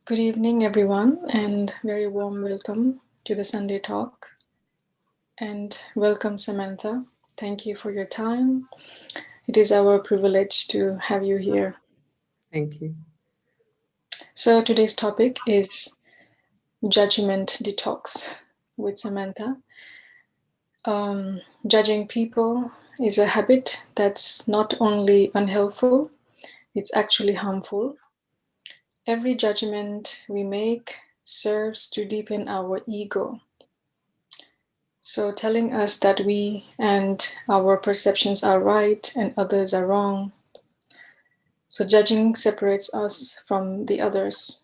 Good evening, everyone, and very warm welcome to the Sunday Talk. And welcome, Samantha. Thank you for your time. It is our privilege to have you here. Thank you. So, today's topic is Judgement Detox with Samantha. Judging people is a habit that's not only unhelpful, it's actually harmful. Every judgment we make serves to deepen our ego. So, telling us that we and our perceptions are right and others are wrong. So, judging separates us from the others.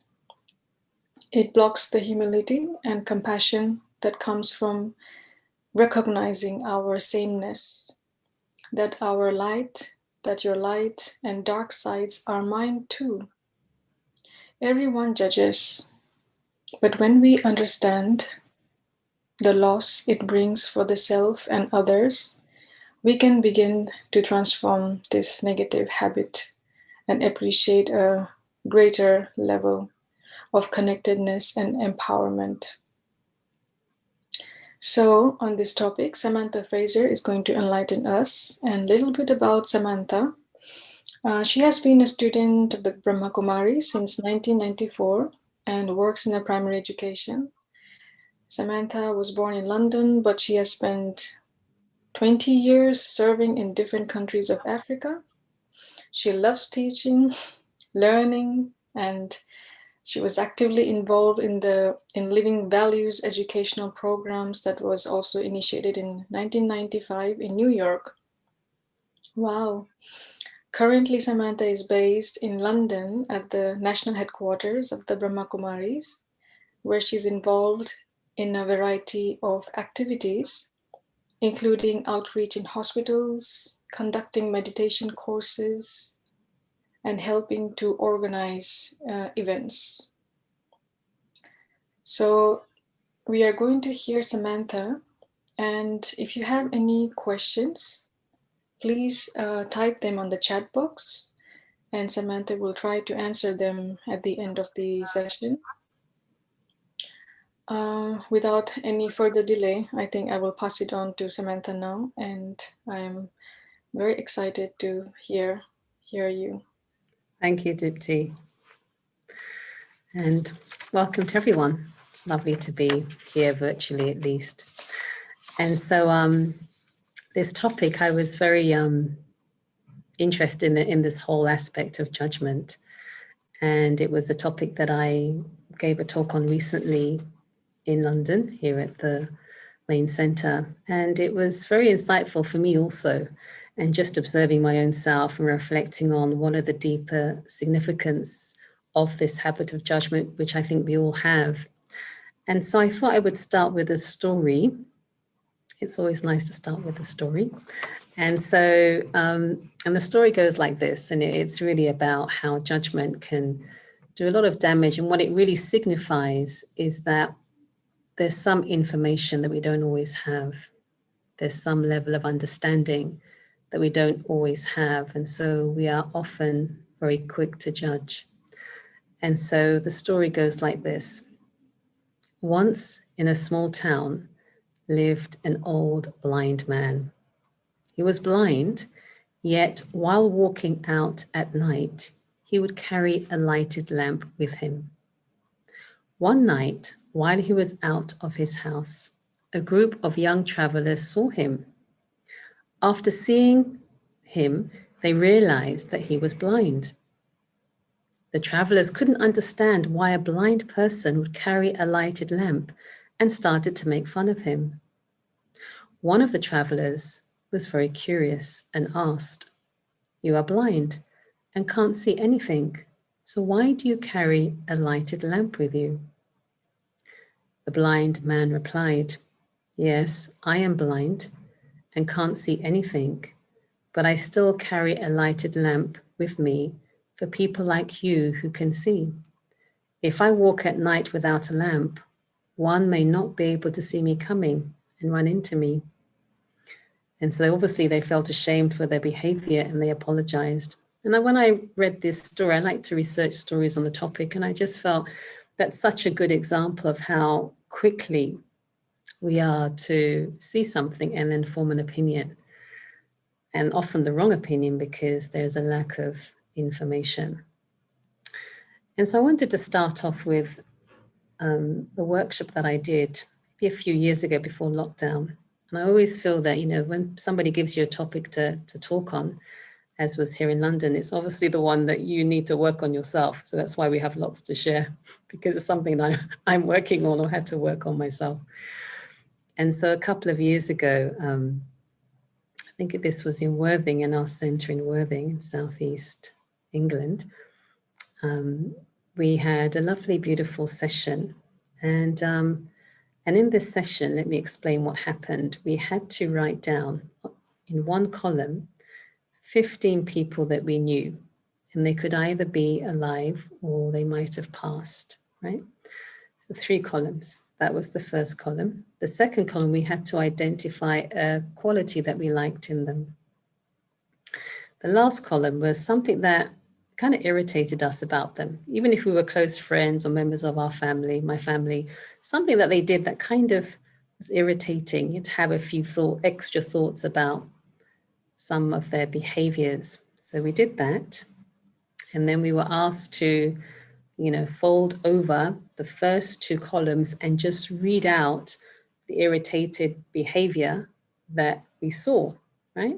It blocks the humility and compassion that comes from recognizing our sameness, that our light, that your light and dark sides are mine too. Everyone judges, but when we understand the loss it brings for the self and others, we can begin to transform this negative habit and appreciate a greater level of connectedness and empowerment. So, on this topic, Samantha Fraser is going to enlighten us and a little bit about Samantha. She has been a student of the Brahma Kumaris since 1994 and works in a primary education. Samantha was born in London, but she has spent 20 years serving in different countries of Africa. She loves teaching, learning, and she was actively involved in Living Values educational programs that was also initiated in 1995 in New York. Wow. Currently, Samantha is based in London at the national headquarters of the Brahma Kumaris, where she's involved in a variety of activities, including outreach in hospitals, conducting meditation courses, and helping to organize events. So, we are going to hear Samantha, and if you have any questions, please type them on the chat box, and Samantha will try to answer them at the end of the session. Without any further delay, I think I will pass it on to Samantha now, and I'm very excited to hear you. Thank you, Dipti. And welcome to everyone. It's lovely to be here virtually at least. And so this topic, I was very interested in this whole aspect of judgment. And it was a topic that I gave a talk on recently in London, here at the main centre. And it was very insightful for me also. And just observing my own self and reflecting on what are the deeper significance of this habit of judgment, which I think we all have. And so I thought I would start with a story. It's always nice to start with a story. And so, and the story goes like this, and it's really about how judgment can do a lot of damage. And what it really signifies is that there's some information that we don't always have. There's some level of understanding that we don't always have. And so we are often very quick to judge. And so the story goes like this. Once in a small town lived an old blind man. He was blind, yet while walking out at night, he would carry a lighted lamp with him. One night, while he was out of his house, a group of young travelers saw him. After seeing him, they realized that he was blind. The travelers couldn't understand why a blind person would carry a lighted lamp and started to make fun of him. One of the travelers was very curious and asked, "You are blind and can't see anything, so why do you carry a lighted lamp with you?" The blind man replied, "Yes, I am blind and can't see anything, but I still carry a lighted lamp with me for people like you who can see. If I walk at night without a lamp, one may not be able to see me coming and run into me." And so obviously they felt ashamed for their behavior and they apologized. And then when I read this story, I like to research stories on the topic, and I just felt that's such a good example of how quickly we are to see something and then form an opinion, and often the wrong opinion because there's a lack of information. And so I wanted to start off with the workshop that I did maybe a few years ago before lockdown. And I always feel that, when somebody gives you a topic to talk on, as was here in London, it's obviously the one that you need to work on yourself. So that's why we have lots to share, because it's something I'm working on or had to work on myself. And so a couple of years ago, I think this was in Worthing, in our centre in Worthing in southeast England. We had a lovely, beautiful session. And in this session, let me explain what happened. We had to write down in one column 15 people that we knew, and they could either be alive or they might have passed, right? So 3 columns. That was the first column. The second column, we had to identify a quality that we liked in them. The last column was something that kind of irritated us about them, even if we were close friends or members of our family, my family, something that they did that kind of was irritating. You'd have a few extra thoughts about some of their behaviors. So we did that. And then we were asked to, fold over the first 2 columns and just read out the irritated behavior that we saw, right?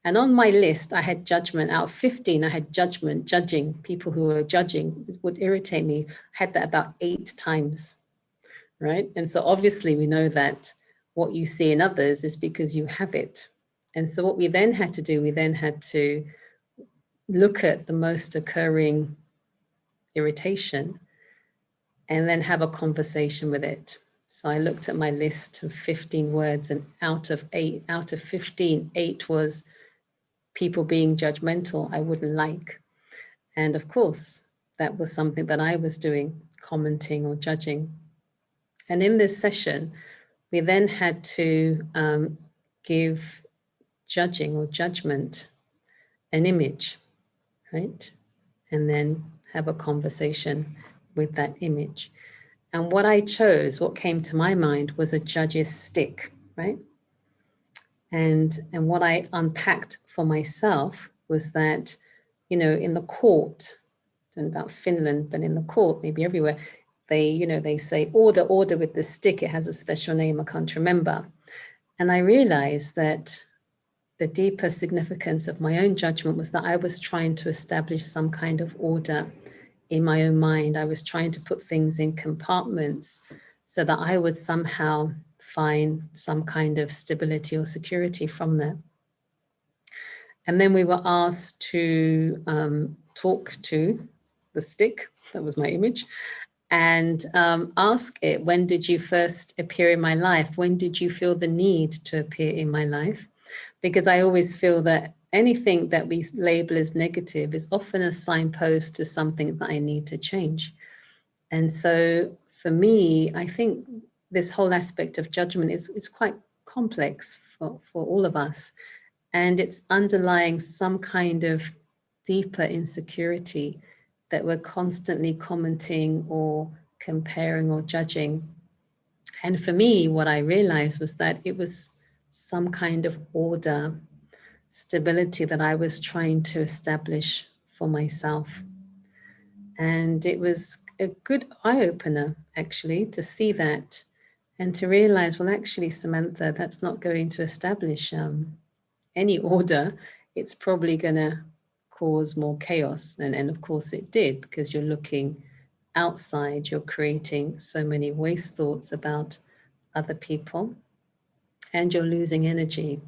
And on my list, I had judgment. Out of 15, I had judgment, judging. People who were judging would irritate me. I had that about 8 times, right? And so obviously we know that what you see in others is because you have it. And so what we then had to do, we then had to look at the most occurring irritation and then have a conversation with it. So I looked at my list of 15 words, and out of 15, 8 was people being judgmental, I wouldn't like. And of course, that was something that I was doing, commenting or judging. And in this session, we then had to give judging or judgment an image, right? And then have a conversation with that image. And what I chose, what came to my mind, was a judge's stick, right? And what I unpacked for myself was that, in the court, I don't know about Finland, but in the court, maybe everywhere, they say order, order with the stick. It has a special name, I can't remember. And I realized that the deeper significance of my own judgment was that I was trying to establish some kind of order in my own mind. I was trying to put things in compartments so that I would somehow find some kind of stability or security from there. And then we were asked to talk to the stick, that was my image, and ask it, when did you first appear in my life? When did you feel the need to appear in my life? Because I always feel that anything that we label as negative is often a signpost to something that I need to change. And so for me, I think this whole aspect of judgment is quite complex for all of us. And it's underlying some kind of deeper insecurity that we're constantly commenting or comparing or judging. And for me, what I realized was that it was some kind of order, stability that I was trying to establish for myself. And it was a good eye-opener, actually, to see that and to realize, well, actually, Samantha, that's not going to establish any order. It's probably going to cause more chaos. And of course it did, because you're looking outside, you're creating so many waste thoughts about other people, and you're losing energy.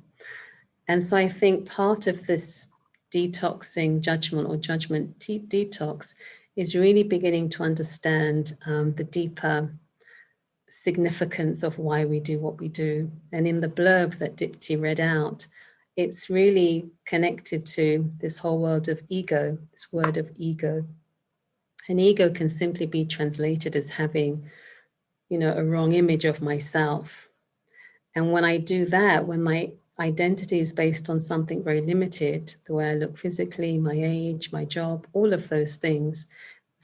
And so I think part of this detoxing judgment or judgment detox is really beginning to understand the deeper significance of why we do what we do. And in the blurb that Dipti read out, it's really connected to this whole world of ego, this word of ego. And ego can simply be translated as having, a wrong image of myself. And when I do that, when my identity is based on something very limited, the way I look physically, my age, my job, all of those things,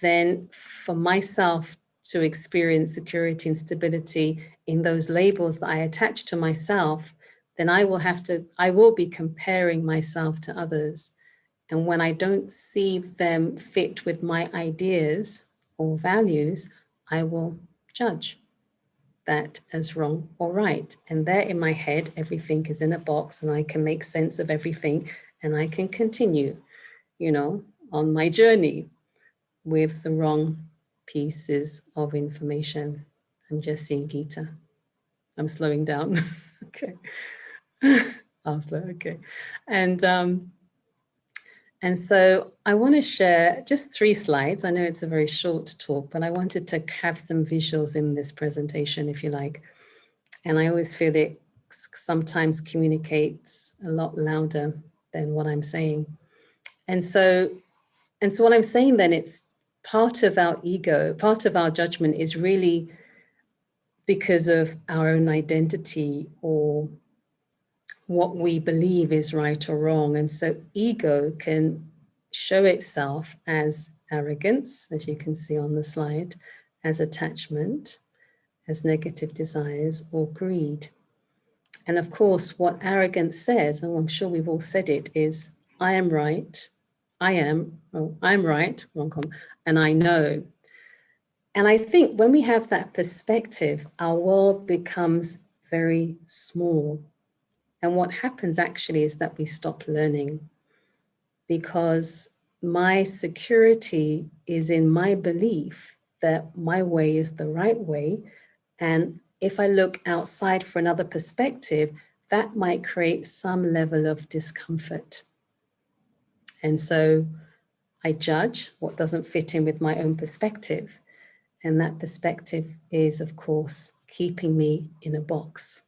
then for myself to experience security and stability in those labels that I attach to myself, then I will be comparing myself to others. And when I don't see them fit with my ideas or values, I will judge that as wrong or right. And there in my head, everything is in a box and I can make sense of everything and I can continue, on my journey with the wrong pieces of information. I'm just seeing Gita. I'm slowing down. Okay. I'll slow, okay. And so I want to share just 3 slides. I know it's a very short talk, but I wanted to have some visuals in this presentation, if you like. And I always feel it sometimes communicates a lot louder than what I'm saying. And so what I'm saying then, it's part of our ego, part of our judgment is really because of our own identity or what we believe is right or wrong. And so ego can show itself as arrogance, as you can see on the slide, as attachment, as negative desires, or greed. And of course, what arrogance says, and I'm sure we've all said it, is I am right, I'm right, and I know. And I think when we have that perspective, our world becomes very small. And what happens actually is that we stop learning, because my security is in my belief that my way is the right way. And if I look outside for another perspective, that might create some level of discomfort. And so I judge what doesn't fit in with my own perspective. And that perspective is, of course, keeping me in a box.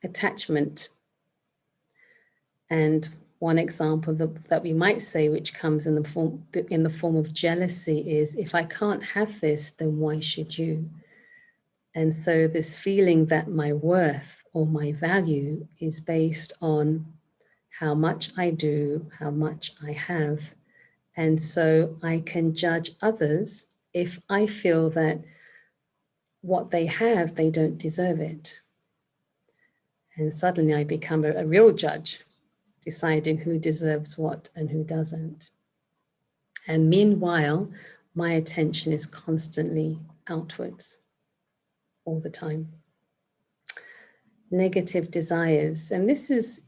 Attachment. And one example that we might say, which comes in the form of jealousy, is if I can't have this, then why should you? And so this feeling that my worth or my value is based on how much I do, how much I have. And so I can judge others if I feel that what they have, they don't deserve it. And suddenly I become a real judge, deciding who deserves what and who doesn't. And meanwhile, my attention is constantly outwards all the time. Negative desires. And this is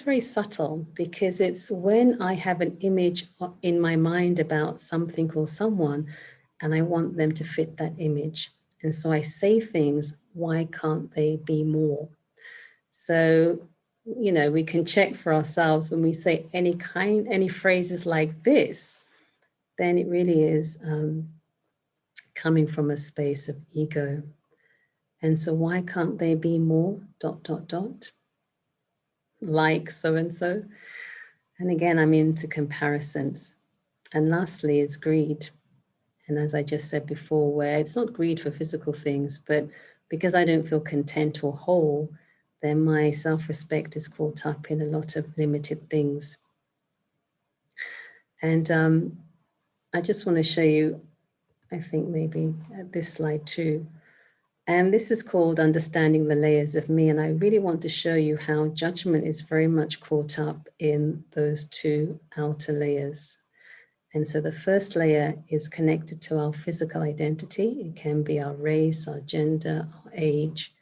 very subtle, because it's when I have an image in my mind about something or someone, and I want them to fit that image. And so I say things, why can't they be more? So, we can check for ourselves when we say any phrases like this, then it really is coming from a space of ego. And so why can't they be more ... like so-and-so? And again, I'm into comparisons. And lastly is greed. And as I just said before, where it's not greed for physical things, but because I don't feel content or whole, then my self-respect is caught up in a lot of limited things. And I just want to show you, I think maybe this slide too. And this is called Understanding the Layers of Me. And I really want to show you how judgment is very much caught up in those 2 outer layers. And so the first layer is connected to our physical identity. It can be our race, our gender, our age,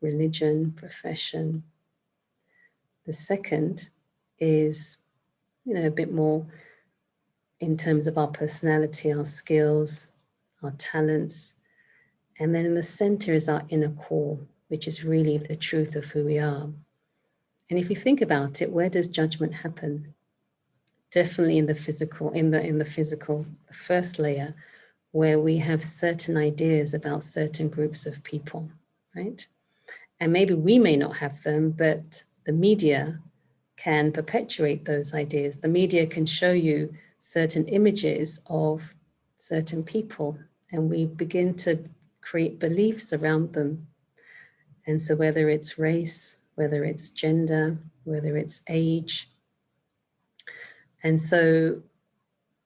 religion, profession. The second is, a bit more in terms of our personality, our skills, our talents. And then in the center is our inner core, which is really the truth of who we are. And if you think about it, where does judgment happen? Definitely in the physical, the first layer, where we have certain ideas about certain groups of people, right? And maybe we may not have them, but the media can perpetuate those ideas. The media can show you certain images of certain people, and we begin to create beliefs around them. And so whether it's race, whether it's gender, whether it's age. And so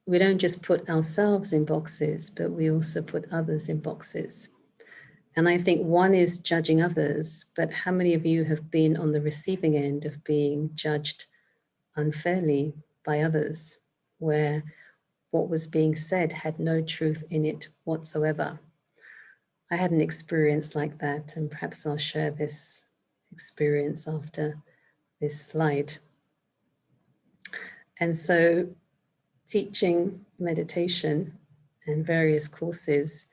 we don't just put ourselves in boxes, but we also put others in boxes. And I think one is judging others, but how many of you have been on the receiving end of being judged unfairly by others, where what was being said had no truth in it whatsoever? I had an experience like that, and perhaps I'll share this experience after this slide. And so, teaching meditation and various courses,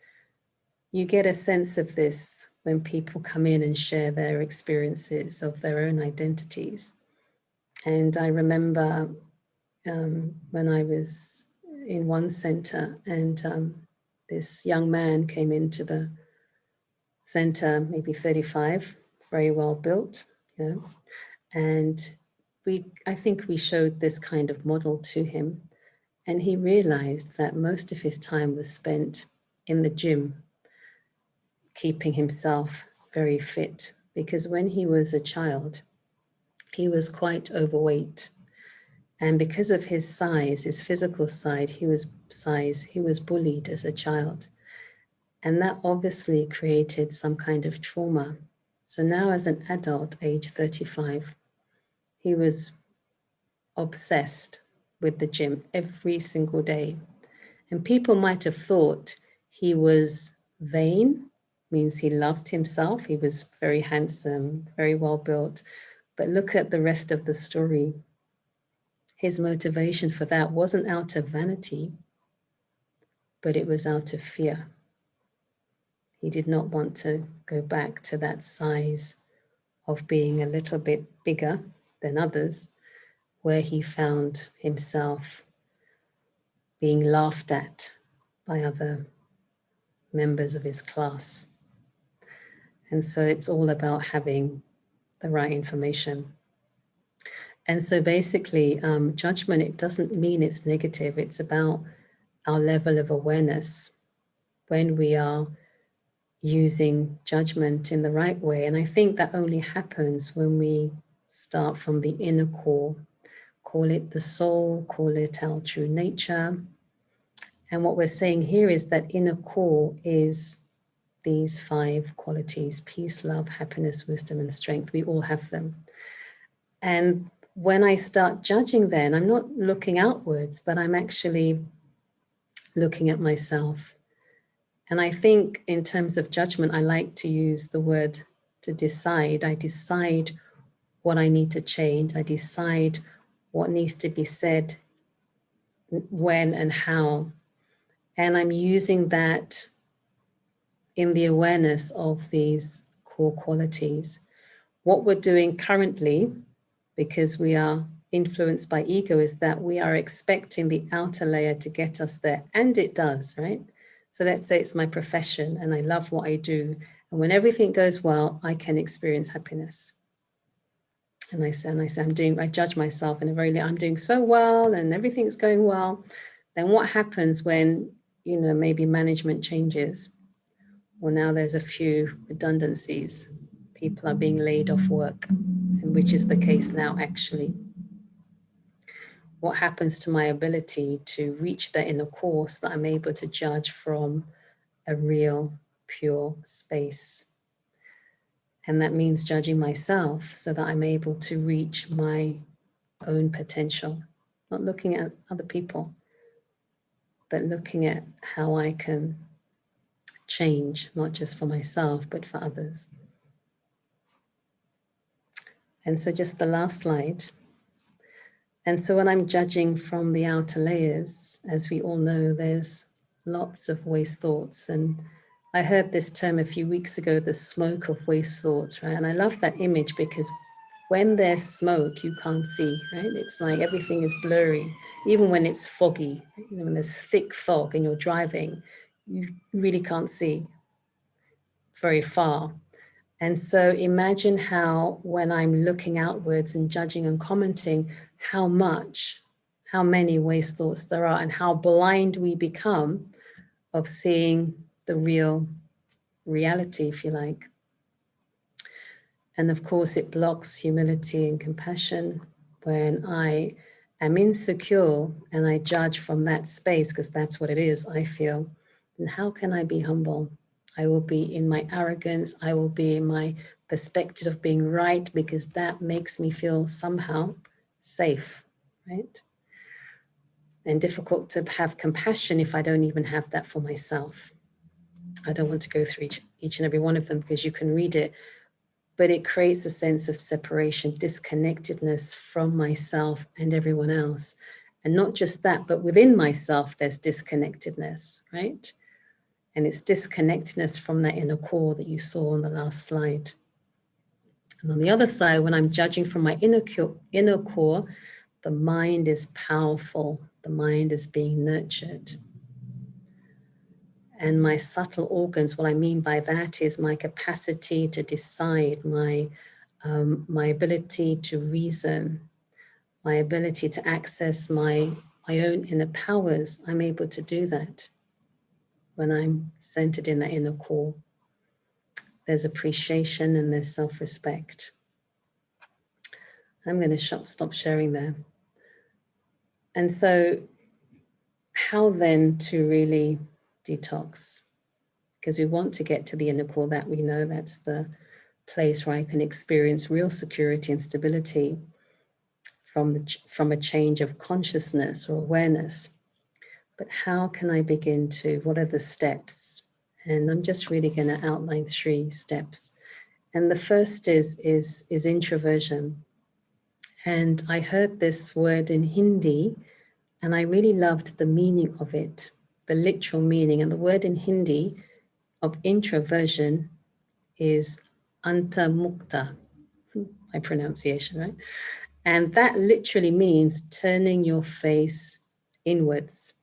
you get a sense of this when people come in and share their experiences of their own identities. And I remember when I was in one center, and this young man came into the center, maybe 35, very well built, you know, and I think we showed this kind of model to him, and he realized that most of his time was spent in the gym, keeping himself very fit, because when he was a child, he was quite overweight. And because of his size, his physical side, he was bullied as a child. And that obviously created some kind of trauma. So now as an adult, age 35, he was obsessed with the gym every single day. And people might have thought he was vain, means he loved himself. He was very handsome, very well built. But look at the rest of the story. His motivation for that wasn't out of vanity, but it was out of fear. He did not want to go back to that size of being a little bit bigger than others, where he found himself being laughed at by other members of his class. And so it's all about having the right information. And so basically, judgment, it doesn't mean it's negative. It's about our level of awareness when we are using judgment in the right way. And I think that only happens when we start from the inner core, call it the soul, call it our true nature. And what we're saying here is that inner core is these 5 qualities: peace, love, happiness, wisdom, and strength. We all have them. And when I start judging, then I'm not looking outwards, but I'm actually looking at myself. And I think in terms of judgment, I like to use the word to decide. I decide what I need to change. I decide what needs to be said, when and how. And I'm using that in the awareness of these core qualities. What we're doing currently, because we are influenced by ego, is that we are expecting the outer layer to get us there. And it does, right? So let's say it's my profession and I love what I do. And when everything goes well, I can experience happiness. And I judge myself in a very, I'm doing so well and everything's going well. Then what happens when, maybe management changes? Well, now there's a few redundancies. People are being laid off work, and which is the case now, actually. What happens to my ability to reach that inner core so that I'm able to judge from a real, pure space? And that means judging myself so that I'm able to reach my own potential, not looking at other people, but looking at how I can change, not just for myself, but for others. And so just the last slide. And so when I'm judging from the outer layers, as we all know, there's lots of waste thoughts. And I heard this term a few weeks ago, the smoke of waste thoughts, right? And I love that image because when there's smoke, you can't see, right? It's like everything is blurry, even when it's foggy. When there's thick fog and you're driving, you really can't see very far. And so imagine how, when I'm looking outwards and judging and commenting, how many waste thoughts there are, and how blind we become of seeing the real reality, if you like. And of course, it blocks humility and compassion when I am insecure and I judge from that space, because that's what it is, I feel. And how can I be humble? I will be in my arrogance. I will be in my perspective of being right, because that makes me feel somehow safe, right? And difficult to have compassion if I don't even have that for myself. I don't want to go through each and every one of them, because you can read it, but it creates a sense of separation, disconnectedness from myself and everyone else. And not just that, but within myself, there's disconnectedness, right? And it's disconnectedness from that inner core that you saw on the last slide. And on the other side, when I'm judging from my inner core, the mind is powerful. The mind is being nurtured. And my subtle organs, what I mean by that is my capacity to decide, my ability to reason, my ability to access my own inner powers. I'm able to do that when I'm centered in that inner core. There's appreciation and there's self-respect. I'm going to stop sharing there. And so how then to really detox? Because we want to get to the inner core, that we know that's the place where I can experience real security and stability from a change of consciousness or awareness. But how can I begin to, what are the steps? And I'm just really going to outline 3 steps. And the first is introversion. And I heard this word in Hindi, and I really loved the meaning of it, the literal meaning. And the word in Hindi of introversion is antamukta, my pronunciation, right? And that literally means turning your face inwards.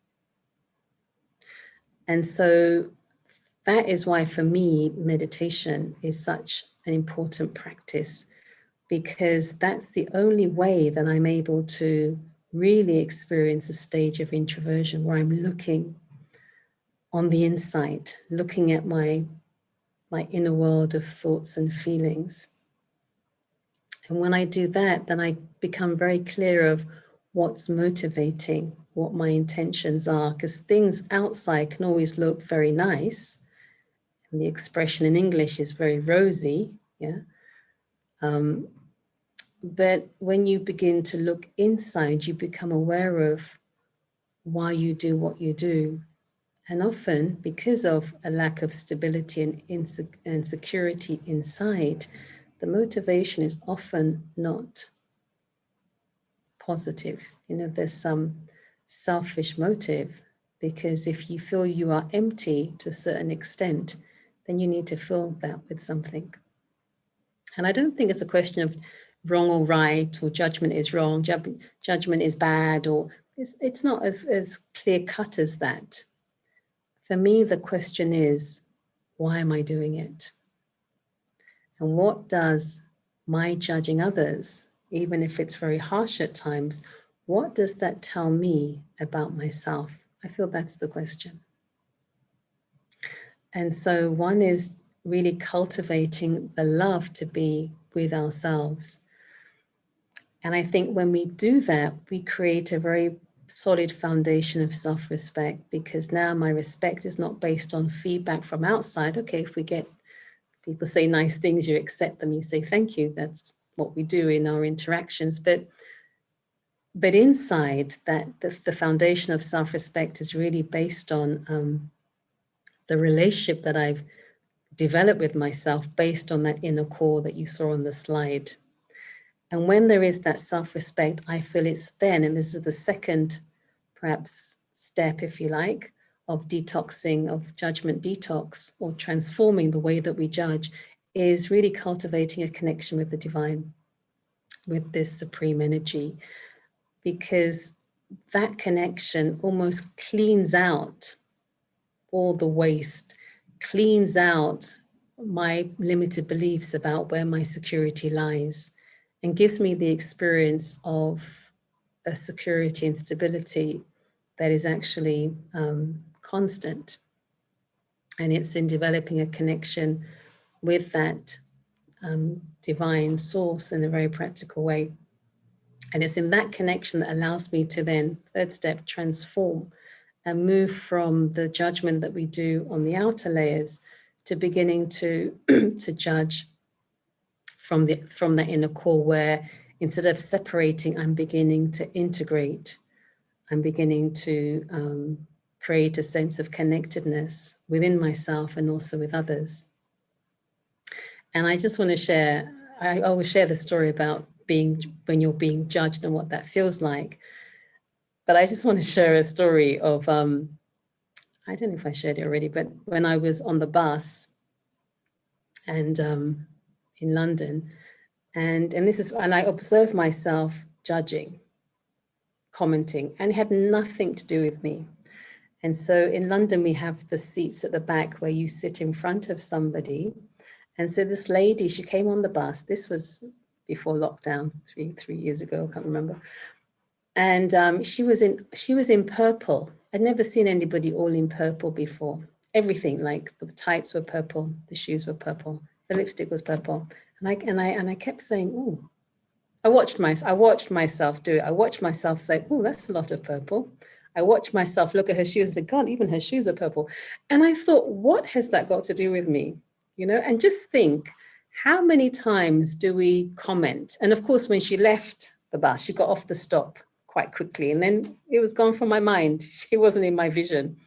And so that is why, for me, meditation is such an important practice, because that's the only way that I'm able to really experience a stage of introversion where I'm looking on the inside, looking at my inner world of thoughts and feelings. And when I do that, then I become very clear of what's motivating, what my intentions are, because things outside can always look very nice. And the expression in English is very rosy, yeah. But when you begin to look inside, you become aware of why you do what you do. And often, because of a lack of stability and security inside, the motivation is often not positive. You know, there's some selfish motive, because if you feel you are empty to a certain extent, then you need to fill that with something. And I don't think it's a question of wrong or right, or judgment is wrong, judgment is bad, or it's not as clear cut as that. For me, the question is, why am I doing it? And what does my judging others, even if it's very harsh at times, what does that tell me about myself? I feel that's the question. And so one is really cultivating the love to be with ourselves. And I think when we do that, we create a very solid foundation of self-respect, because now my respect is not based on feedback from outside. Okay, if we get people say nice things, you accept them, you say thank you. That's what we do in our interactions. But inside that, the foundation of self-respect is really based on the relationship that I've developed with myself, based on that inner core that you saw on the slide. And when there is that self-respect, I feel it's then, and this is the second, perhaps, step, if you like, of detoxing, of judgment detox, or transforming the way that we judge, is really cultivating a connection with the divine, with this supreme energy, because that connection almost cleans out all the waste, cleans out my limited beliefs about where my security lies, and gives me the experience of a security and stability that is actually constant. And it's in developing a connection with that divine source in a very practical way. And it's in that connection that allows me to then, third step, transform and move from the judgment that we do on the outer layers to beginning to to judge from the inner core, where instead of separating, I'm beginning to integrate. I'm beginning to create a sense of connectedness within myself and also with others. And I just want to share, I always share the story about when you're being judged and what that feels like. But I just want to share a story of, I don't know if I shared it already, but when I was on the bus and in London, and I observed myself judging, commenting, and it had nothing to do with me. And so in London, we have the seats at the back where you sit in front of somebody. And so this lady, she came on the bus. This was before lockdown, three years ago, I can't remember. And she was in purple. I'd never seen anybody all in purple before. Everything, like the tights were purple, the shoes were purple, the lipstick was purple. And I kept saying, "Oh," I watched myself do it. I watched myself say, "Oh, that's a lot of purple." I watched myself look at her shoes and say, "God, even her shoes are purple." And I thought, what has that got to do with me? You know, and just think, how many times do we comment? And of course, when she left the bus, she got off the stop quite quickly, and then it was gone from my mind. She wasn't in my vision.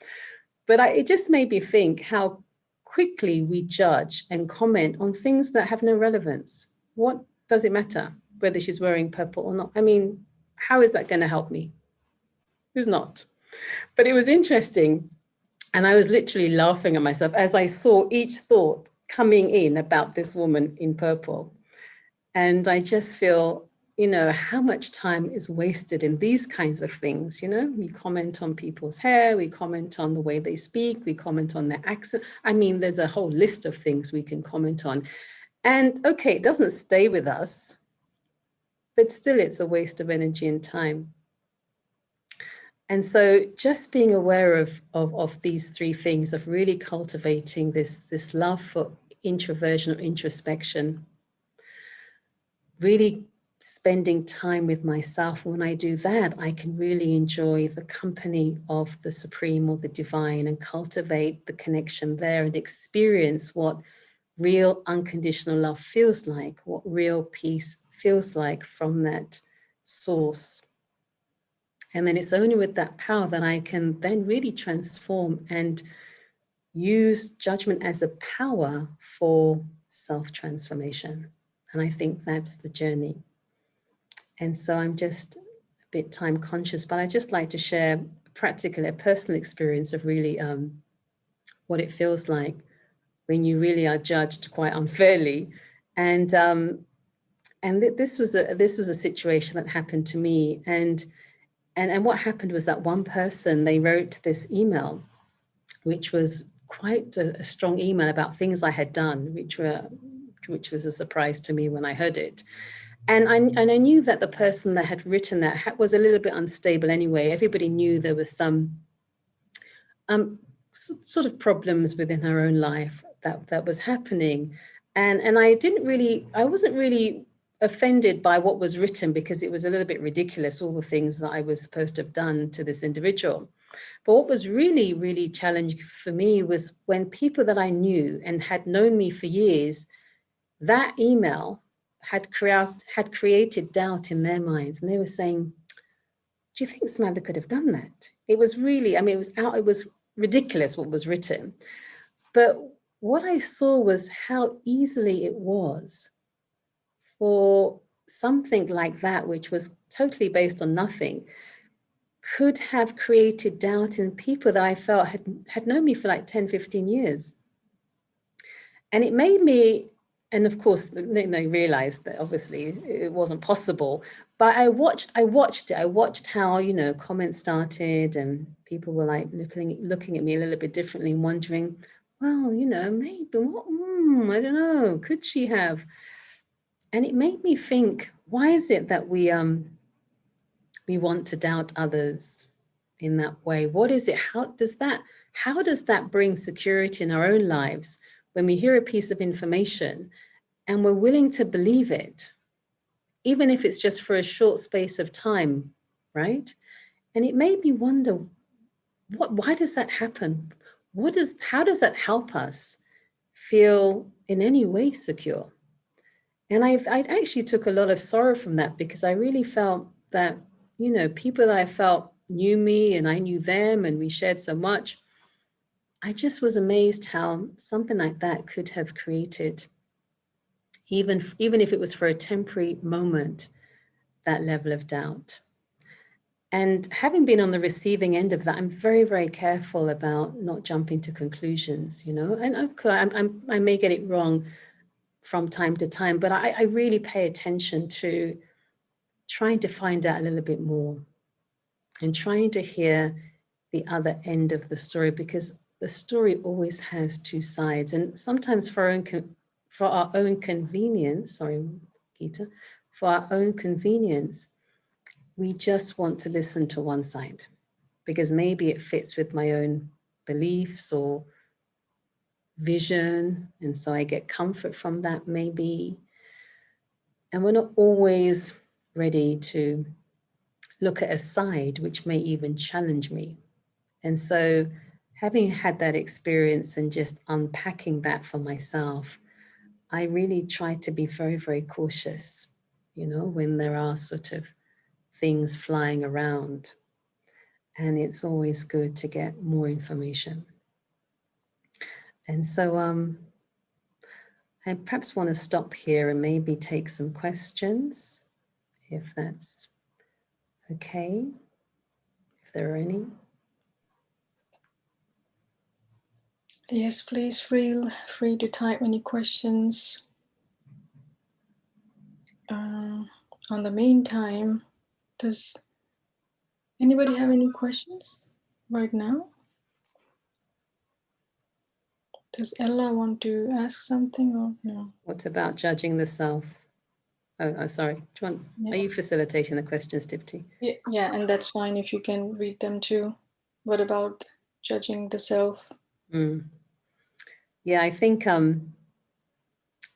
But it just made me think how quickly we judge and comment on things that have no relevance. What does it matter whether she's wearing purple or not? I mean, how is that going to help me? Who's not? But it was interesting. And I was literally laughing at myself as I saw each thought coming in about this woman in purple. And I just feel, you know, how much time is wasted in these kinds of things. You know, we comment on people's hair, we comment on the way they speak, we comment on their accent. I mean, there's a whole list of things we can comment on. And okay, it doesn't stay with us, but still it's a waste of energy and time. And so just being aware of these three things, of really cultivating this love for introversion or introspection, really spending time with myself. When I do that, I can really enjoy the company of the Supreme or the Divine and cultivate the connection there and experience what real unconditional love feels like, what real peace feels like from that source. And then it's only with that power that I can then really transform and use judgment as a power for self-transformation. And I think that's the journey. And so I'm just a bit time conscious, but I just like to share practically a personal experience of really what it feels like when you really are judged quite unfairly. And this was a situation that happened to me. And what happened was that one person, they wrote this email, which was quite a strong email about things I had done, which was a surprise to me when I heard it. And I knew that the person that had written that was a little bit unstable anyway. Everybody knew there was some sort of problems within her own life that was happening. And I wasn't really offended by what was written because it was a little bit ridiculous, all the things that I was supposed to have done to this individual. But what was really, really challenging for me was when people that I knew and had known me for years, that email had created doubt in their minds. And they were saying, "Do you think Samantha could have done that?" It was really, I mean, it was ridiculous what was written. But what I saw was how easily it was for something like that, which was totally based on nothing, could have created doubt in people that I felt had known me for like 10, 15 years. And it made me, and of course, they realized that obviously it wasn't possible. But I watched it. I watched how, you know, comments started and people were like looking at me a little bit differently and wondering, well, you know, maybe I don't know, could she have? And it made me think, why is it that we want to doubt others in that way? What is it? How does that bring security in our own lives when we hear a piece of information and we're willing to believe it, even if it's just for a short space of time, right? And it made me wonder, why does that happen? How does that help us feel in any way secure? And I actually took a lot of sorrow from that, because I really felt that, people that I felt knew me and I knew them and we shared so much. I just was amazed how something like that could have created, even if it was for a temporary moment, that level of doubt. And having been on the receiving end of that, I'm very, very careful about not jumping to conclusions, and I may get it wrong from time to time, but I really pay attention to trying to find out a little bit more and trying to hear the other end of the story, because the story always has two sides. And sometimes for our own convenience, sorry, Gita, for our own convenience, we just want to listen to one side because maybe it fits with my own beliefs or vision. And so I get comfort from that, maybe. And we're not always ready to look at a side which may even challenge me. And so having had that experience and just unpacking that for myself, I really try to be very, very cautious, when there are sort of things flying around. And it's always good to get more information. And so I perhaps want to stop here and maybe take some questions, if that's okay, if there are any. Yes, please feel free to type any questions. On the meantime, does anybody have any questions right now? Does Ella want to ask something or no? What about judging the self? Oh, sorry. Are you facilitating the questions, Dipti? Yeah, and that's fine if you can read them too. What about judging the self? Yeah, I think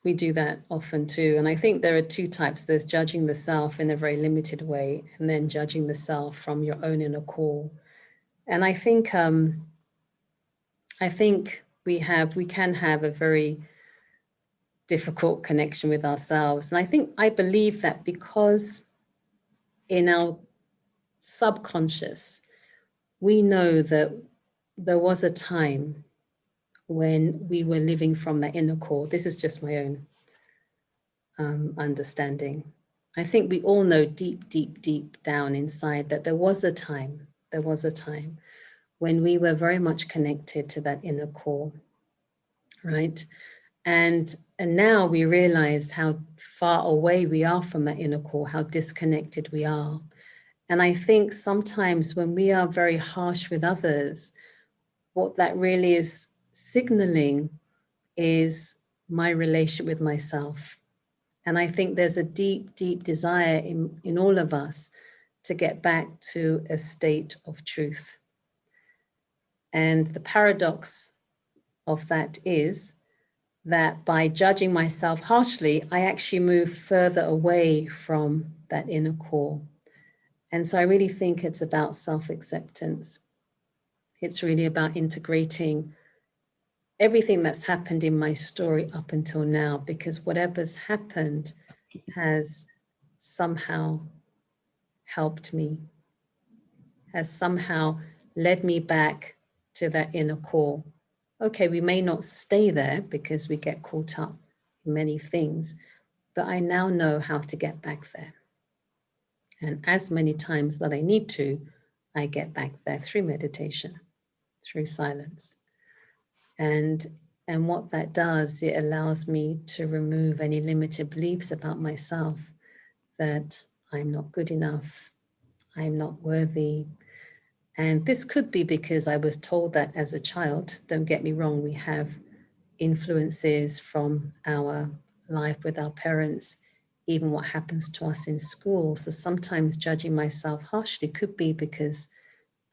we do that often too. And I think there are two types. There's judging the self in a very limited way, and then judging the self from your own inner core. And I think we can have a very difficult connection with ourselves. And I believe that because in our subconscious, we know that there was a time when we were living from that inner core. This is just my own understanding. I think we all know deep, deep, deep down inside that there was a time when we were very much connected to that inner core, right? And now we realize how far away we are from that inner core, how disconnected we are. And I think sometimes when we are very harsh with others, what that really is signaling is my relationship with myself. And I think there's a deep, deep desire in all of us to get back to a state of truth. And the paradox of that is that by judging myself harshly, I actually move further away from that inner core. And so I really think it's about self-acceptance. It's really about integrating everything that's happened in my story up until now, because whatever's happened has somehow helped me, has somehow led me back to that inner core. Okay, we may not stay there because we get caught up in many things, but I now know how to get back there. And as many times that I need to, I get back there through meditation, through silence. And what that does, it allows me to remove any limited beliefs about myself, that I'm not good enough, I'm not worthy. And this could be because I was told that as a child. Don't get me wrong, we have influences from our life with our parents, even what happens to us in school. So sometimes judging myself harshly could be because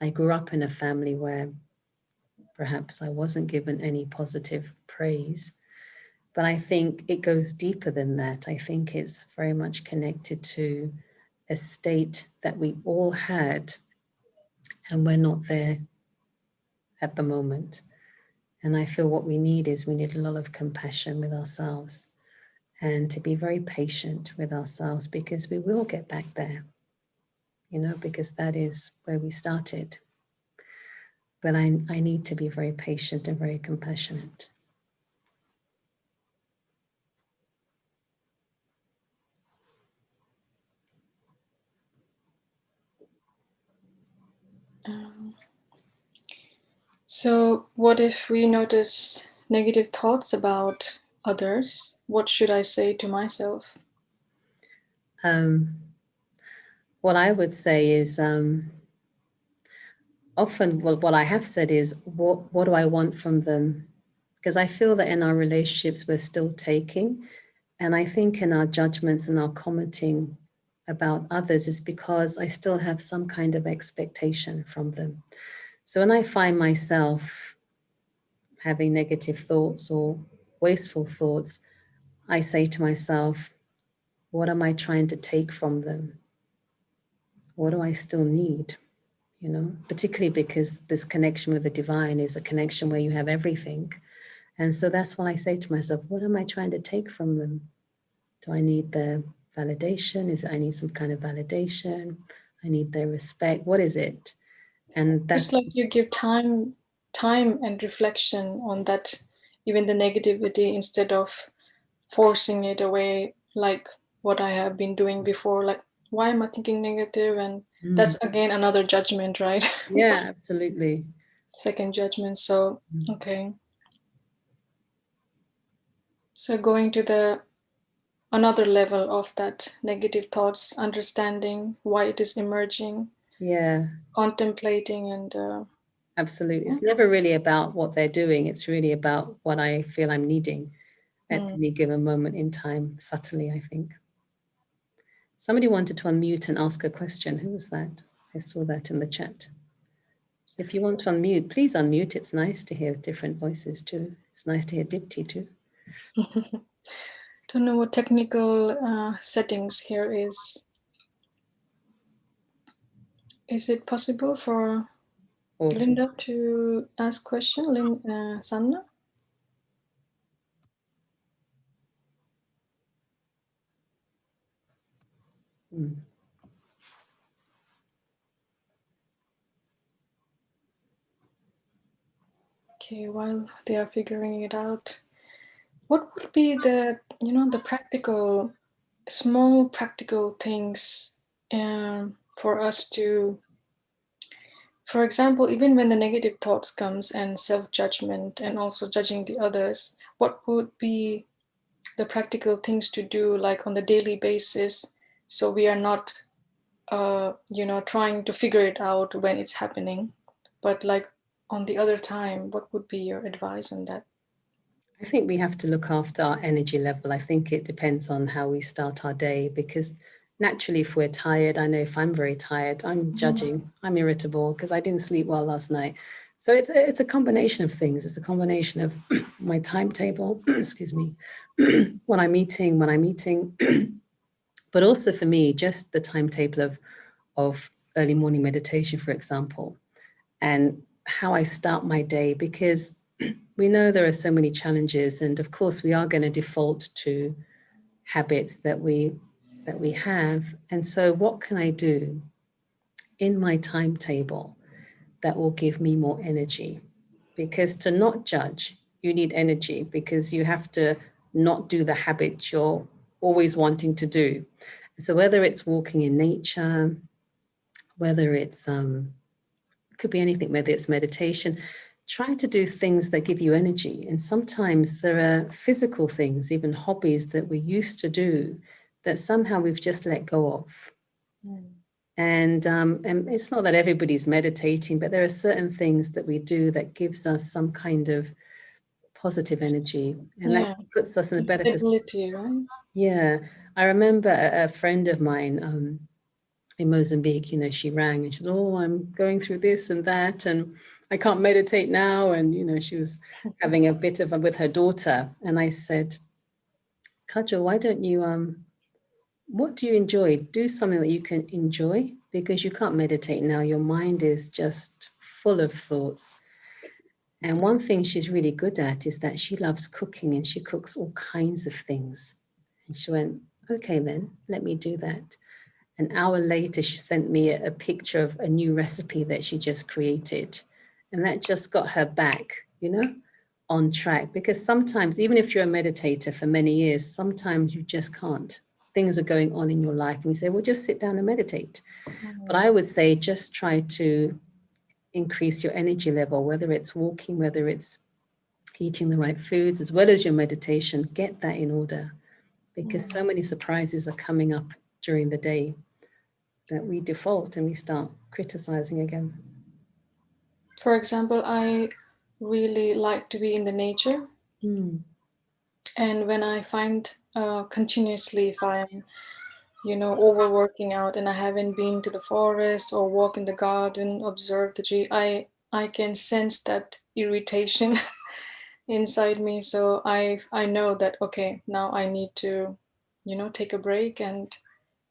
I grew up in a family where perhaps I wasn't given any positive praise. But I think it goes deeper than that. I think it's very much connected to a state that we all had, and we're not there at the moment. And I feel what we need is we need a lot of compassion with ourselves and to be very patient with ourselves, because we will get back there, you know, because that is where we started. But I need to be very patient and very compassionate. So, what if we notice negative thoughts about others? What should I say to myself? What I would say is often what I have said is, what do I want from them? Because I feel that in our relationships, we're still taking. And I think in our judgments and our commenting about others is because I still have some kind of expectation from them. So when I find myself having negative thoughts or wasteful thoughts, I say to myself, what am I trying to take from them? What do I still need? You know, particularly because this connection with the divine is a connection where you have everything. And so that's why I say to myself, what am I trying to take from them? Do I need their validation? I need some kind of validation? I need their respect. What is it? And It's that's, like you give time and reflection on that, even the negativity, instead of forcing it away, like what I have been doing before. Like, why am I thinking negative? And that's again another judgment, right? yeah, absolutely. Second judgment. So, okay. So going to the another level of that negative thoughts, understanding why it is emerging, Yeah, contemplating, and absolutely. It's never really about what they're doing. It's really about what I feel I'm needing at any given moment in time, subtly, I think. Somebody wanted to unmute and ask a question. Who was that? I saw that in the chat. If you want to unmute, please unmute. It's nice to hear different voices too. It's nice to hear Dipti too. don't know what technical settings here is. Is it possible for Linda to ask question? Sanna? Okay, while they are figuring it out, what would be the, the practical, small practical things for us to, for example, even when the negative thoughts comes and self-judgment and also judging the others, what would be the practical things to do, like on the daily basis, so we are not trying to figure it out when it's happening, but like on the other time, what would be your advice on that? I think we have to look after our energy level. I think it depends on how we start our day, because naturally, if we're tired, I know if I'm very tired, I'm judging, I'm irritable because I didn't sleep well last night. So it's a combination of things. It's a combination of my timetable, excuse me, when I'm eating, but also for me, just the timetable of early morning meditation, for example, and how I start my day, because we know there are so many challenges, and of course we are going to default to habits that we have. And so what can I do in my timetable that will give me more energy? Because to not judge, you need energy, because you have to not do the habit you're always wanting to do. So whether it's walking in nature, whether it's could be anything, whether it's meditation, try to do things that give you energy. And sometimes there are physical things, even hobbies that we used to do, that somehow we've just let go of. And it's not that everybody's meditating, but there are certain things that we do that gives us some kind of positive energy, and that puts us in a better Stability, right? Yeah, I remember a friend of mine in Mozambique. You know, she rang and she said, "Oh, I'm going through this and that, and I can't meditate now." And you know, she was having a bit of with her daughter, and I said, Kajal, why don't you what do you enjoy? Do something that you can enjoy, because you can't meditate now. Your mind is just full of thoughts. And one thing she's really good at is that she loves cooking, and she cooks all kinds of things. And she went, okay, then let me do that. An hour later, she sent me a picture of a new recipe that she just created. And that just got her back, on track. Because sometimes, even if you're a meditator for many years, sometimes you just can't. Things are going on in your life, and you say, well, just sit down and meditate. But I would say just try to increase your energy level, whether it's walking, whether it's eating the right foods, as well as your meditation. Get that in order, because so many surprises are coming up during the day that we default and we start criticizing again. For example, I really like to be in the nature. And when I find continuously, if I'm overworking out and I haven't been to the forest or walk in the garden, observe the tree, I can sense that irritation inside me. So I know that, okay, now I need to take a break and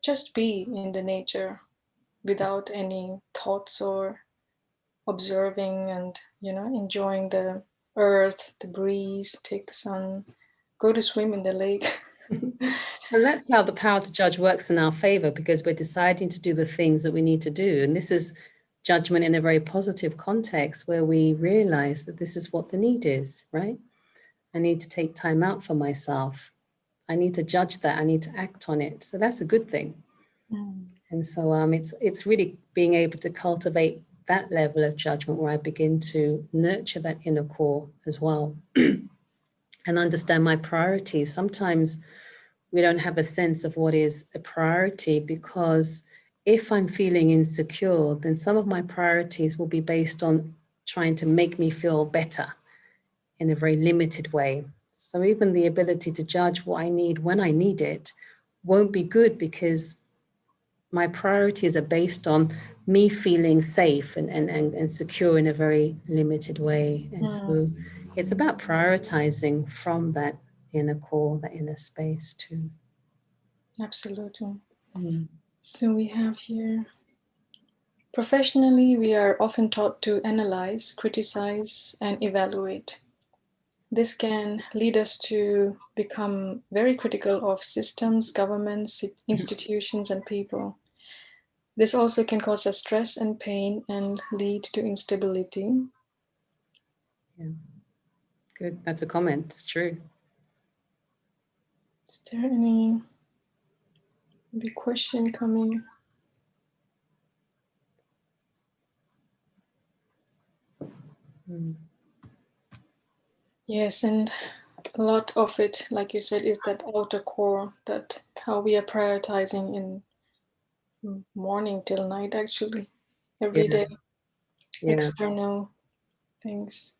just be in the nature without any thoughts, or observing and enjoying the earth, the breeze, take the sun, go to swim in the lake. And that's how the power to judge works in our favor, because we're deciding to do the things that we need to do. And this is judgment in a very positive context, where we realize that this is what the need is, right? I need to take time out for myself. I need to judge that. I need to act on it. So that's a good thing. And so it's really being able to cultivate that level of judgment, where I begin to nurture that inner core as well and understand my priorities. Sometimes we don't have a sense of what is a priority, because if I'm feeling insecure, then some of my priorities will be based on trying to make me feel better in a very limited way. So even the ability to judge what I need when I need it won't be good, because my priorities are based on me feeling safe and secure in a very limited way. And so it's about prioritizing from that inner core, that inner space too. Absolutely. So we have here, professionally, we are often taught to analyze, criticize, and evaluate. This can lead us to become very critical of systems, governments, institutions, and people. This also can cause us stress and pain and lead to instability. Yeah, good. That's a comment. It's true. Is there any big question coming? Yes, and a lot of it, like you said, is that outer core, that how we are prioritizing in morning till night, actually, every Yeah, day, yeah. external things.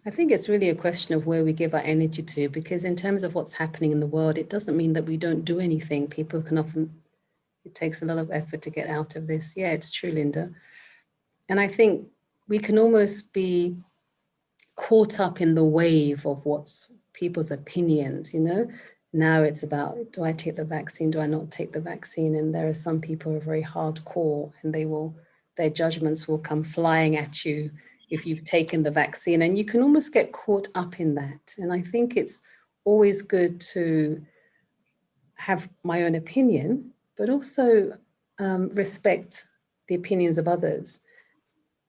I think it's really a question of where we give our energy to, because in terms of what's happening in the world, it doesn't mean that we don't do anything. People can often, it takes a lot of effort to get out of this. Yeah, it's true, Linda. And I think we can almost be caught up in the wave of what's people's opinions, Now it's about, do I take the vaccine? Do I not take the vaccine? And there are some people who are very hardcore, and their judgments will come flying at you if you've taken the vaccine, and you can almost get caught up in that. And I think it's always good to have my own opinion, but also respect the opinions of others,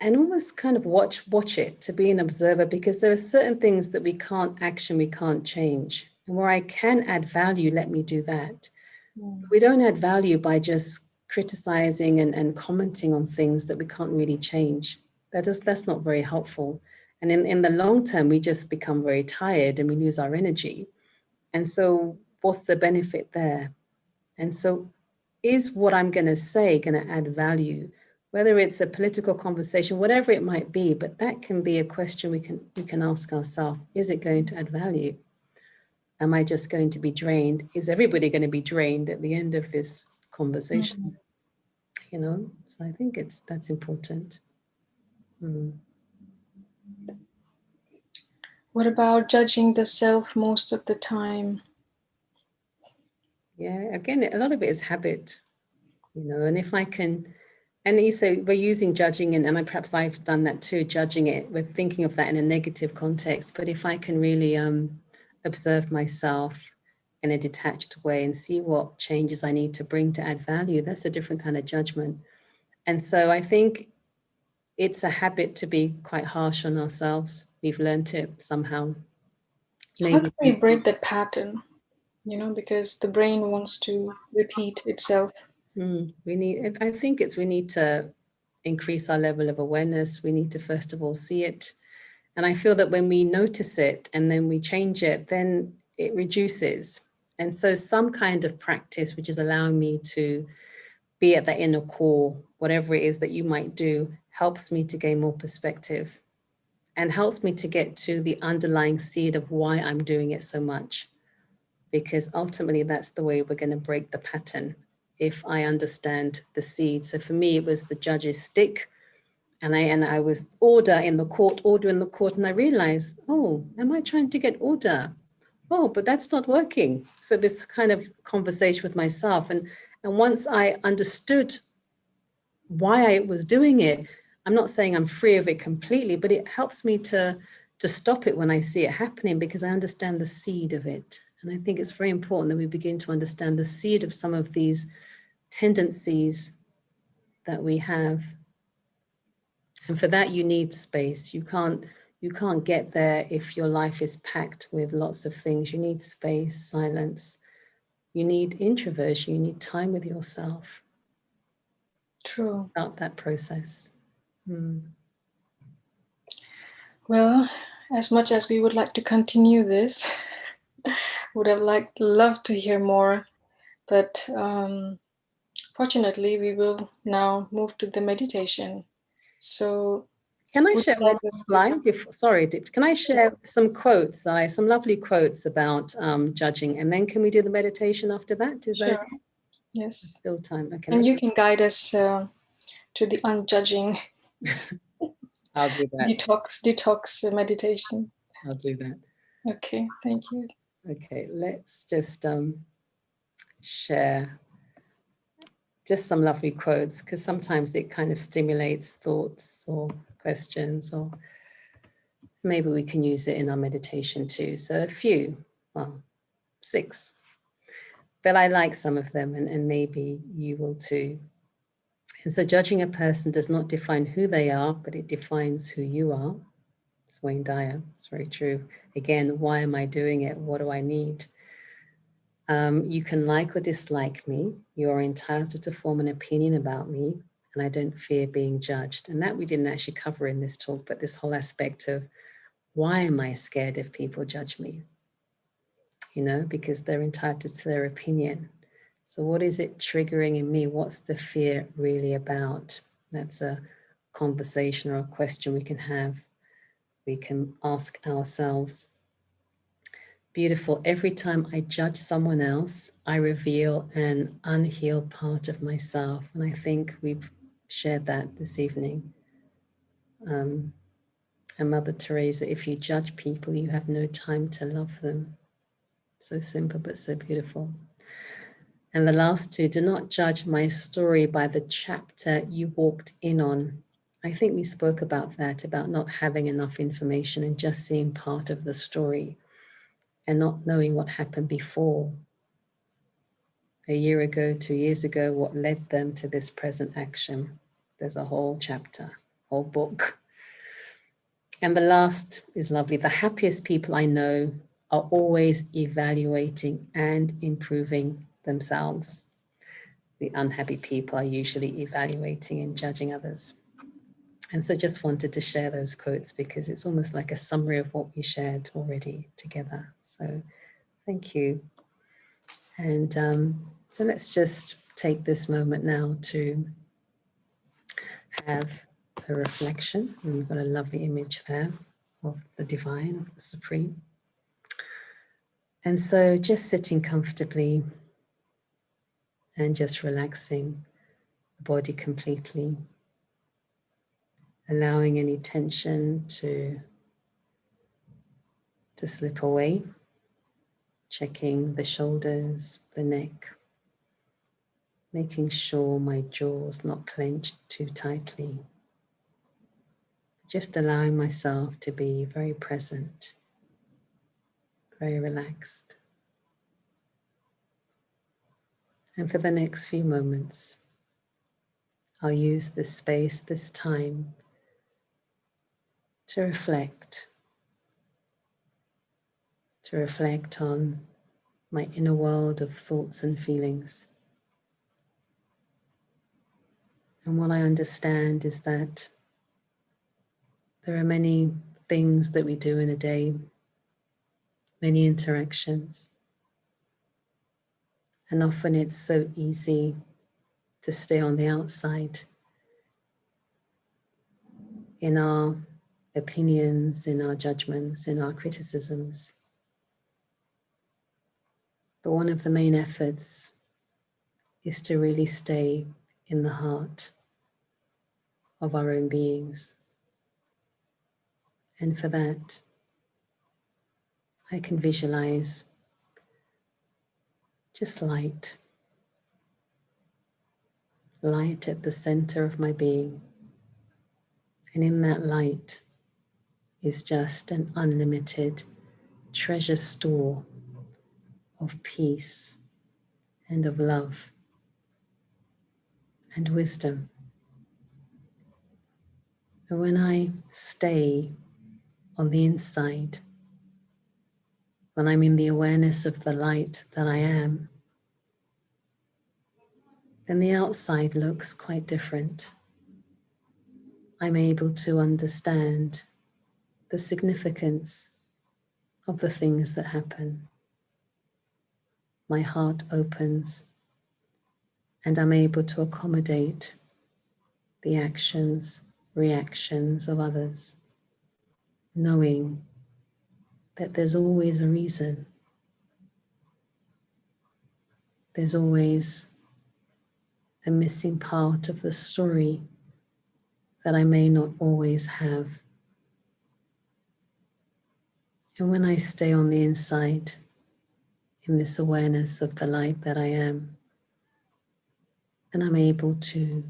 and almost kind of watch it, to be an observer, because there are certain things that we can't action, we can't change. And where I can add value, let me do that. We don't add value by just criticizing and commenting on things that we can't really change. That's not very helpful. And in the long term, we just become very tired and we lose our energy. And so what's the benefit there? And so is what I'm going to say going to add value? Whether it's a political conversation, whatever it might be, but that can be a question we can ask ourselves. Is it going to add value? Am I just going to be drained? Is everybody going to be drained at the end of this conversation? So I think that's important. What about judging the self most of the time? Yeah, again, a lot of it is habit, you know, and if I can, and you say we're using judging, and perhaps I've done that too, judging it, we're thinking of that in a negative context. But if I can really observe myself in a detached way and see what changes I need to bring to add value, that's a different kind of judgment. And so I think it's a habit to be quite harsh on ourselves. We've learned it somehow. How Maybe can we break that pattern? Because the brain wants to repeat itself. we need, I think we need to increase our level of awareness. We need to first of all see it. And I feel that when we notice it and then we change it, then it reduces. And so some kind of practice, which is allowing me to be at that inner core, whatever it is that you might do, helps me to gain more perspective and helps me to get to the underlying seed of why I'm doing it so much. Because ultimately that's the way we're going to break the pattern if I understand the seed. So for me, it was the judge's stick. And I was order in the court, and I realized, oh, am I trying to get order? Oh, but that's not working. So this kind of conversation with myself. And once I understood why I was doing it, I'm not saying I'm free of it completely, but it helps me to stop it when I see it happening because I understand the seed of it. And I think it's very important that we begin to understand the seed of some of these tendencies that we have. And for that, you need space. You can't get there if your life is packed with lots of things. You need space, silence. You need introversion. You need time with yourself. True. About that process. Well, as much as we would like to continue this, would have loved to hear more, but fortunately, we will now move to the meditation. So, can I would share you one like slide? Sorry, can I share some quotes? Some lovely quotes about judging, and then can we do the meditation after that? Is that Sure. okay? Yes. Still time. Okay. And you can guide us to the unjudging I'll do that. detox meditation. I'll do that. Okay, thank you. Okay, let's just share just some lovely quotes because sometimes it kind of stimulates thoughts or questions, or maybe we can use it in our meditation too. So a few, well, 6, but I like some of them and maybe you will too. And so judging a person does not define who they are, but it defines who you are. It's Wayne Dyer. It's very true. Again, why am I doing it? What do I need? You can like or dislike me. You are entitled to form an opinion about me, and I don't fear being judged. And that we didn't actually cover in this talk, but this whole aspect of why am I scared if people judge me? Because they're entitled to their opinion. So what is it triggering in me? What's the fear really about? That's a conversation or a question we can have. We can ask ourselves. Beautiful. Every time I judge someone else, I reveal an unhealed part of myself. And I think we've shared that this evening. And Mother Teresa, if you judge people, you have no time to love them. So simple, but so beautiful. And the last 2, do not judge my story by the chapter you walked in on. I think we spoke about that, about not having enough information and just seeing part of the story and not knowing what happened before. A year ago, 2 years ago, what led them to this present action. There's a whole chapter, whole book. And the last is lovely. The happiest people I know are always evaluating and improving themselves. The unhappy people are usually evaluating and judging others. And so just wanted to share those quotes because it's almost like a summary of what we shared already together. So thank you. And so let's just take this moment now to have a reflection. And we've got a lovely image there of the divine, of the supreme. And so just sitting comfortably and just relaxing the body completely, allowing any tension to to slip away, checking the shoulders, the neck, making sure my jaw's not clenched too tightly. Just allowing myself to be very present, very relaxed. And for the next few moments, I'll use this space, this time, to reflect on my inner world of thoughts and feelings. And what I understand is that there are many things that we do in a day, many interactions, and often it's so easy to stay on the outside in our opinions, in our judgments, in our criticisms. But one of the main efforts is to really stay in the heart of our own beings. And for that, I can visualize just light at the center of my being. And in that light is just an unlimited treasure store of peace and of love and wisdom. And when I stay on the inside, when I'm in the awareness of the light that I am, then the outside looks quite different. I'm able to understand the significance of the things that happen. My heart opens and I'm able to accommodate the actions, reactions of others, knowing that there's always a reason. There's always a missing part of the story that I may not always have. And when I stay on the inside, in this awareness of the light that I am, then I'm able to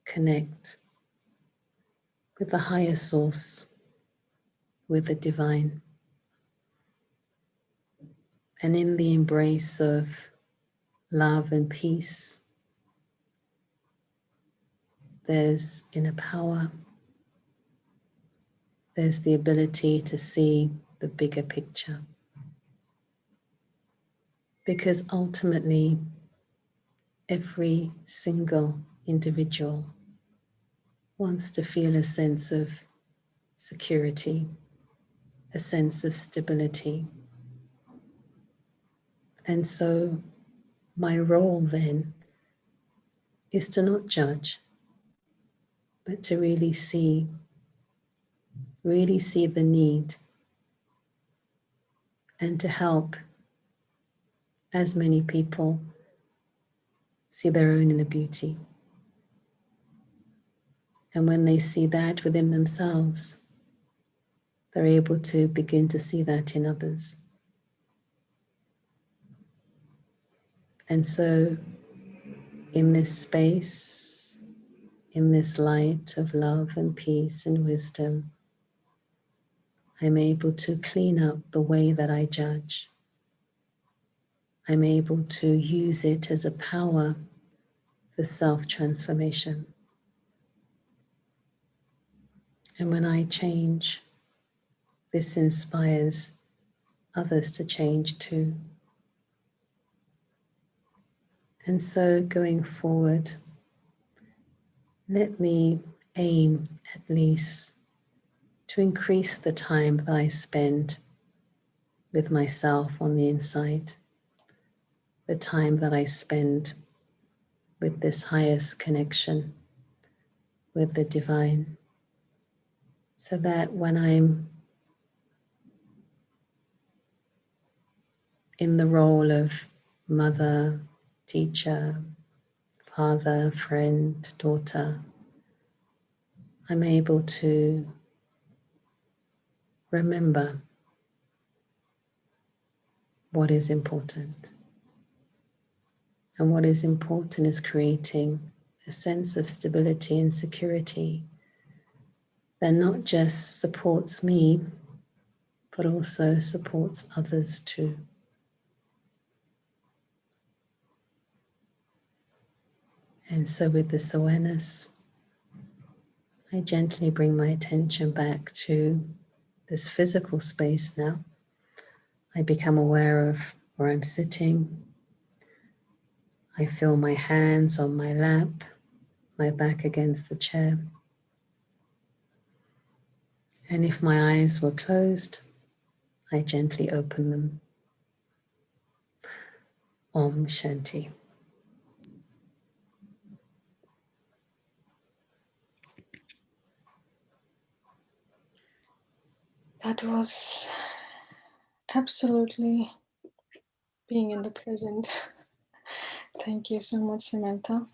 connect with the higher source, with the divine. And in the embrace of love and peace, there's inner power, there's the ability to see the bigger picture. Because ultimately, every single individual wants to feel a sense of security, a sense of stability. And so my role then is to not judge, but to really see the need and to help as many people see their own inner beauty. And when they see that within themselves, they're able to begin to see that in others. And so in this space, in this light of love and peace and wisdom, I'm able to clean up the way that I judge. I'm able to use it as a power for self-transformation. And when I change, this inspires others to change too. And so going forward, let me aim at least to increase the time that I spend with myself on the inside, the time that I spend with this highest connection with the divine, so that when I'm in the role of mother, teacher, father, friend, daughter, I'm able to remember what is important. And what is important is creating a sense of stability and security that not just supports me, but also supports others too. And so with this awareness, I gently bring my attention back to this physical space now. I become aware of where I'm sitting. I feel my hands on my lap, my back against the chair. And if my eyes were closed, I gently open them. Om Shanti. That was absolutely being in the present. Thank you so much, Samantha.